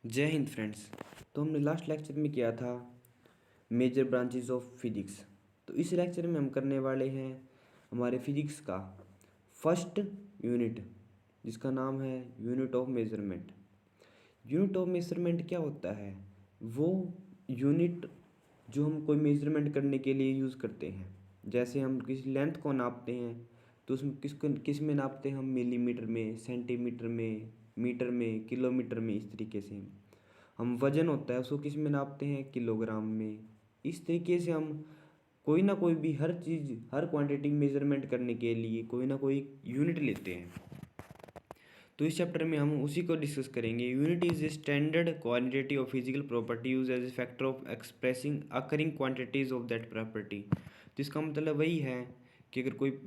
जय हिंद फ्रेंड्स। तो हमने लास्ट लेक्चर में किया था मेजर ब्रांचेस ऑफ फिजिक्स। तो इस लेक्चर में हम करने वाले हैं हमारे फिजिक्स का फर्स्ट यूनिट, जिसका नाम है unit of measurement. Unit of measurement क्या होता है? वो यूनिट जो हम कोई मेजरमेंट करने के लिए यूज़ करते हैं। जैसे हम किसी लेंथ को नापते हैं तो उसमें किस में नापते हैं हम? मिलीमीटर में, सेंटीमीटर में, मीटर में, किलोमीटर में। इस तरीके से हम वजन होता है उसको किस में नापते हैं? किलोग्राम में। इस तरीके से हम कोई ना कोई भी हर चीज़, हर क्वांटिटी मेजरमेंट करने के लिए कोई ना कोई यूनिट लेते हैं। तो इस चैप्टर में हम उसी को डिस्कस करेंगे। Unit is a standard quantity of physical property use as a factor of expressing occurring quantities of that property. तो इसका मतलब वही है कि अगर कोई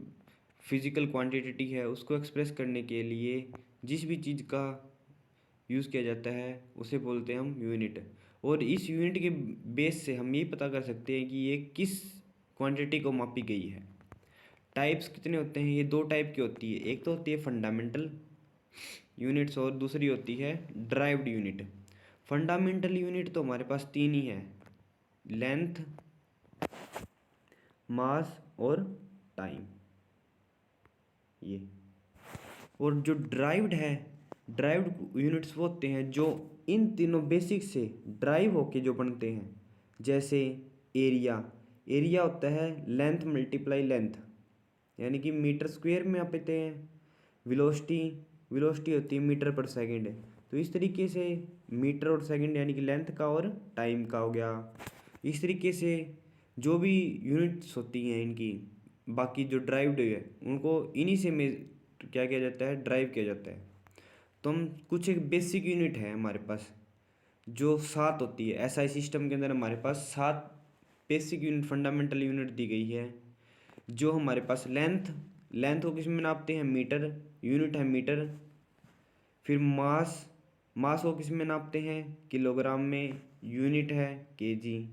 फिजिकल क्वांटिटी है उसको एक्सप्रेस करने के लिए जिस भी चीज़ का यूज़ किया जाता है उसे बोलते हैं हम यूनिट। और इस यूनिट के बेस से हम ये पता कर सकते हैं कि ये किस क्वांटिटी को मापी गई है। टाइप्स कितने होते हैं? ये दो टाइप की होती है। एक तो होती है फंडामेंटल यूनिट्स और दूसरी होती है ड्राइव्ड यूनिट। फंडामेंटल यूनिट तो हमारे पास तीन ही है: लेंथ, मास और टाइम। ये और जो ड्राइव्ड है, ड्राइव्ड यूनिट्स वो होते हैं जो इन तीनों बेसिक से ड्राइव होके जो बनते हैं। जैसे एरिया, एरिया होता है लेंथ मल्टीप्लाई लेंथ, यानी कि मीटर स्क्वायर में आप लेते हैं। वेलोसिटी, वेलोसिटी होती है मीटर पर सेकंड। तो इस तरीके से मीटर और सेकंड यानी कि लेंथ का और टाइम का हो गया। इस तरीके से जो भी यूनिट्स होती हैं इनकी, बाकी जो ड्राइव्ड है उनको इन्हीं से में क्या किया जाता है? ड्राइव किया जाता है। तो हम कुछ एक बेसिक यूनिट है हमारे पास जो सात होती है। एसआई सिस्टम के अंदर हमारे पास सात बेसिक यूनिट, फंडामेंटल यूनिट दी गई है। जो हमारे पास लेंथ, लेंथ को किस में नापते हैं? मीटर, यूनिट है मीटर। फिर मास, मास को किस में नापते हैं? किलोग्राम में, यूनिट है केजी।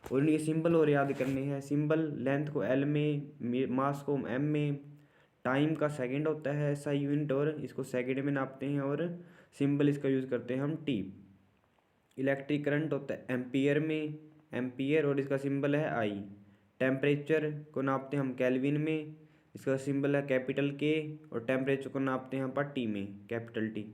और इनके सिंबल और याद करने हैं। सिंबल लेंथ को एल में, मास को एम में, टाइम का सेकंड होता है ऐसा यूनिट और इसको सेकंड में नापते हैं। और सिंबल इसका यूज़ करते हैं हम टी। इलेक्ट्रिक करंट होता है एम्पियर में, एम्पियर, और इसका सिंबल है आई। टेम्परेचर को नापते हैं हम केल्विन में, इसका सिंबल है कैपिटल के। और टेम्परेचर को नापते हैं हम पर टी में, कैपिटल टी।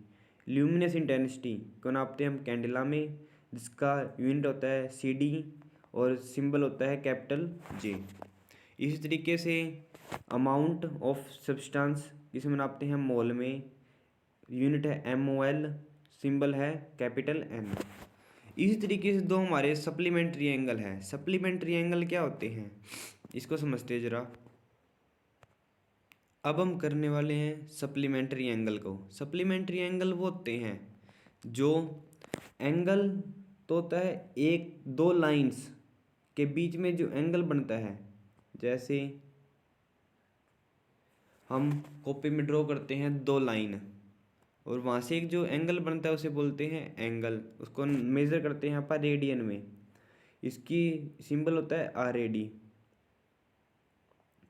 ल्यूमिनस इंटेंसिटी को नापते हैं हम कैंडेला में, जिसका यूनिट होता है सी डी और सिंबल होता है कैपिटल जे। इसी तरीके से अमाउंट ऑफ सब्सटेंस इसमें नापते हैं मोल में, यूनिट है एम ओ एल, सिंबल है कैपिटल एन। इसी तरीके से दो हमारे सप्लीमेंट्री एंगल है। सप्लीमेंट्री एंगल क्या होते हैं इसको समझते हैं जरा। अब हम करने वाले हैं सप्लीमेंट्री एंगल को। सप्लीमेंट्री एंगल वो होते हैं जो एंगल तो होता है एक दो लाइंस के बीच में जो एंगल बनता है। जैसे हम कॉपी में ड्रॉ करते हैं दो लाइन और वहाँ से एक जो एंगल बनता है उसे बोलते हैं एंगल। उसको मेज़र करते हैं यहाँ पर रेडियन में। इसकी सिंबल होता है आर ए डी।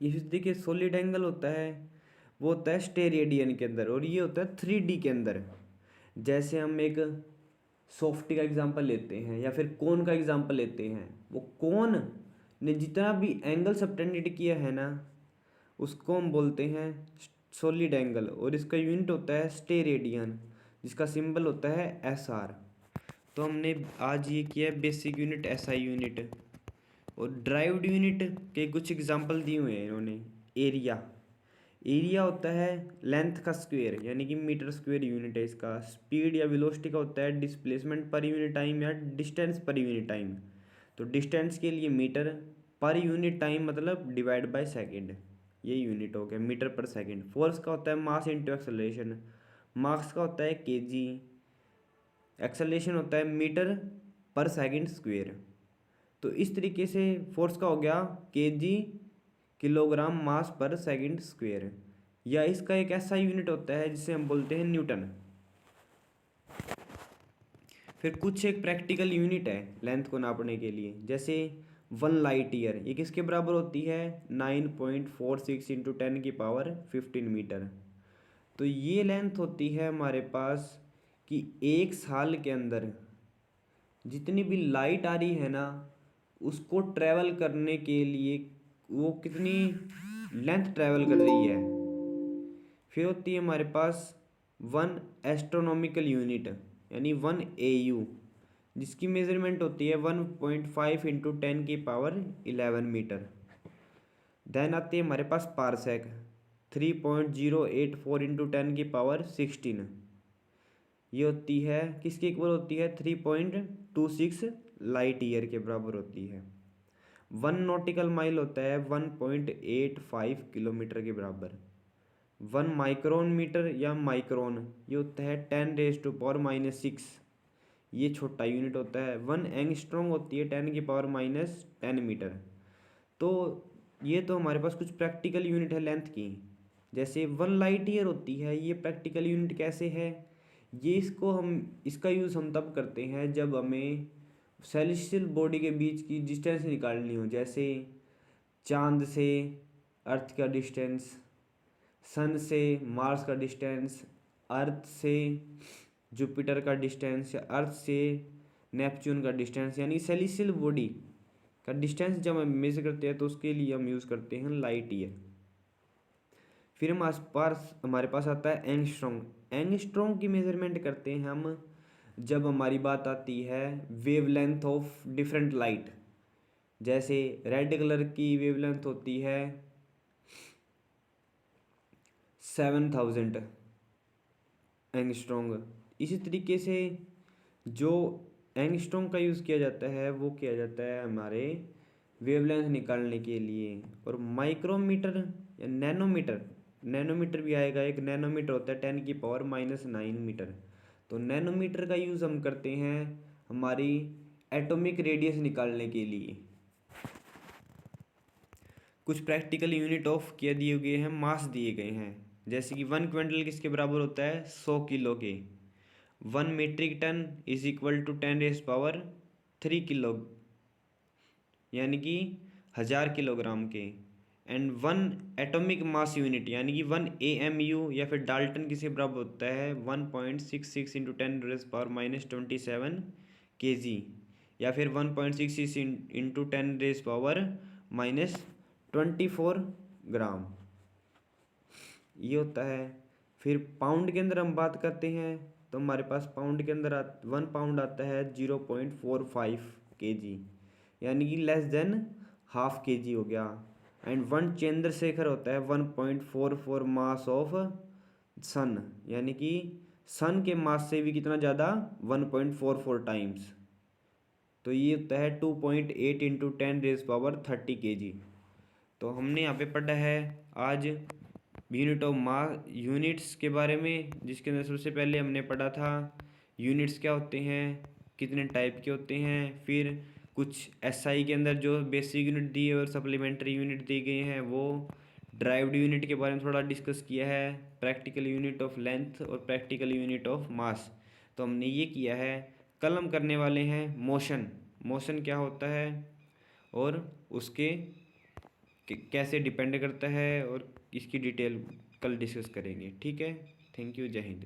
इस देखिए सॉलिड एंगल होता है वो होता है स्टेरेडियन के अंदर, और ये होता है 3D के अंदर। जैसे हम एक सॉफ्टी का एग्जांपल लेते हैं या फिर कोन का एग्जांपल लेते हैं। वो कोन ने जितना भी एंगल सबटेंडेड किया है ना, उसको हम बोलते हैं सॉलिड एंगल, और इसका यूनिट होता है स्टेरेडियन, जिसका सिंबल होता है एस आर। तो हमने आज ये किया है बेसिक यूनिट, एसआई यूनिट। और ड्राइव्ड यूनिट के कुछ एग्जांपल दिए हुए हैं इन्होंने। एरिया, एरिया होता है लेंथ का स्क्वायर, यानी कि मीटर स्क्वायर यूनिट है इसका। स्पीड या वेलोसिटी का होता है डिस्प्लेसमेंट पर यूनिट टाइम या डिस्टेंस पर यूनिट टाइम। तो डिस्टेंस के लिए मीटर, पर यूनिट टाइम मतलब डिवाइड बाय सेकेंड, ये यूनिट हो गया मीटर पर सेकेंड। फोर्स का होता है मास इंटू एक्सेलरेशन, मास का होता है केजी, एक्सेलरेशन होता है मीटर पर सेकेंड स्क्वायर। तो इस तरीके से फोर्स का हो गया केजी, किलोग्राम मास पर सेकंड स्क्वायर। या इसका एक ऐसा यूनिट होता है जिसे हम बोलते हैं न्यूटन। फिर कुछ एक प्रैक्टिकल यूनिट है लेंथ को नापने के लिए। जैसे 1 लाइट ईयर, ये किसके बराबर होती है? 9.46 इंटू 10 की पावर 15 मीटर। तो ये लेंथ होती है हमारे पास कि एक साल के अंदर जितनी भी लाइट आ रही है ना, उसको ट्रैवल करने के लिए वो कितनी लेंथ ट्रैवल कर रही है। फिर होती है हमारे पास 1 एस्ट्रोनॉमिकल यूनिट यानी 1 AU, जिसकी मेजरमेंट होती है 1.5 इंटू 10⁻11 मीटर। देन आती है हमारे पास पारसेक 3.084 इंटू 10⁻16। ये होती है किसके इक्वल होती है 3.26 लाइट ईयर के बराबर होती है। 1 नॉटिकल माइल होता है 1.85 किलोमीटर के बराबर। 1 माइक्रोन मीटर या माइक्रोन ये होता है 10⁻⁻6, ये छोटा यूनिट होता है। 1 एंगस्ट्रॉम होती है 10⁻10 मीटर। तो ये तो हमारे पास कुछ प्रैक्टिकल यूनिट है लेंथ की। जैसे 1 लाइट ईयर होती है, ये प्रैक्टिकल यूनिट कैसे है, ये इसका यूज़ हम तब करते हैं जब हमें सेलेस्टियल बॉडी के बीच की डिस्टेंस निकालनी हो। जैसे चांद से अर्थ का डिस्टेंस, सन से मार्स का डिस्टेंस, अर्थ से जुपिटर का डिस्टेंस या अर्थ से नेपच्यून का डिस्टेंस, यानी सेलेस्टियल बॉडी का डिस्टेंस जब हम मेजर करते हैं तो उसके लिए हम यूज़ करते हैं लाइट ईयर। फिर हमारे पास आता है एंगस्ट्रॉम। एंगस्ट्रॉम की मेजरमेंट करते हैं हम जब हमारी बात आती है वेवलेंथ ऑफ डिफरेंट लाइट। जैसे रेड कलर की वेवलेंथ होती है 7000 एंगस्ट्रॉम। इसी तरीके से जो एंगस्ट्रॉम का यूज़ किया जाता है वो किया जाता है हमारे वेवलेंथ निकालने के लिए। और माइक्रोमीटर या नैनोमीटर भी आएगा। एक नैनोमीटर होता है 10⁻⁹ मीटर। तो नैनोमीटर का यूज़ हम करते हैं हमारी एटॉमिक रेडियस निकालने के लिए। कुछ प्रैक्टिकल यूनिट ऑफ क्या दिए गए हैं, मास दिए गए हैं। जैसे कि 1 क्विंटल किसके बराबर होता है 100 किलो के। 1 metric ton is equal to 10⁻³ kilo, यानी कि 1000 किलोग्राम के। एंड 1 एटॉमिक मास यूनिट यानी कि 1 AMU या फिर डाल्टन किसके बराबर होता है 1.66 इंटू 10⁻⁻27 kg, या फिर 1.66 इंटू 10⁻⁻24 ग्राम, ये होता है। फिर पाउंड के अंदर हम बात करते हैं तो हमारे पास पाउंड के अंदर 1 पाउंड आता है 0.45 kg, यानी कि लेस देन ½ kg हो गया। एंड 1 चंद्रशेखर होता है 1.44 मास ऑफ सन, यानी कि सन के मास से भी कितना ज़्यादा 1.44 टाइम्स। तो ये होता है 2.8 इंटू 10⁻30 kg। तो हमने यहाँ पे पढ़ा है आज यूनिट ऑफ मास यूनिट्स के बारे में, जिसके अंदर सबसे पहले हमने पढ़ा था यूनिट्स क्या होते हैं, कितने टाइप के होते हैं। फिर कुछ SI के अंदर जो बेसिक यूनिट दी है और सप्लीमेंट्री यूनिट दी गई हैं, वो ड्राइव्ड यूनिट के बारे में थोड़ा डिस्कस किया है, प्रैक्टिकल यूनिट ऑफ लेंथ और प्रैक्टिकल यूनिट ऑफ मास। तो हमने ये किया है। कल हम करने वाले हैं मोशन। मोशन क्या होता है और उसके कैसे डिपेंड करता है, और इसकी डिटेल कल डिस्कस करेंगे। ठीक है, थैंक यू, जय हिंद।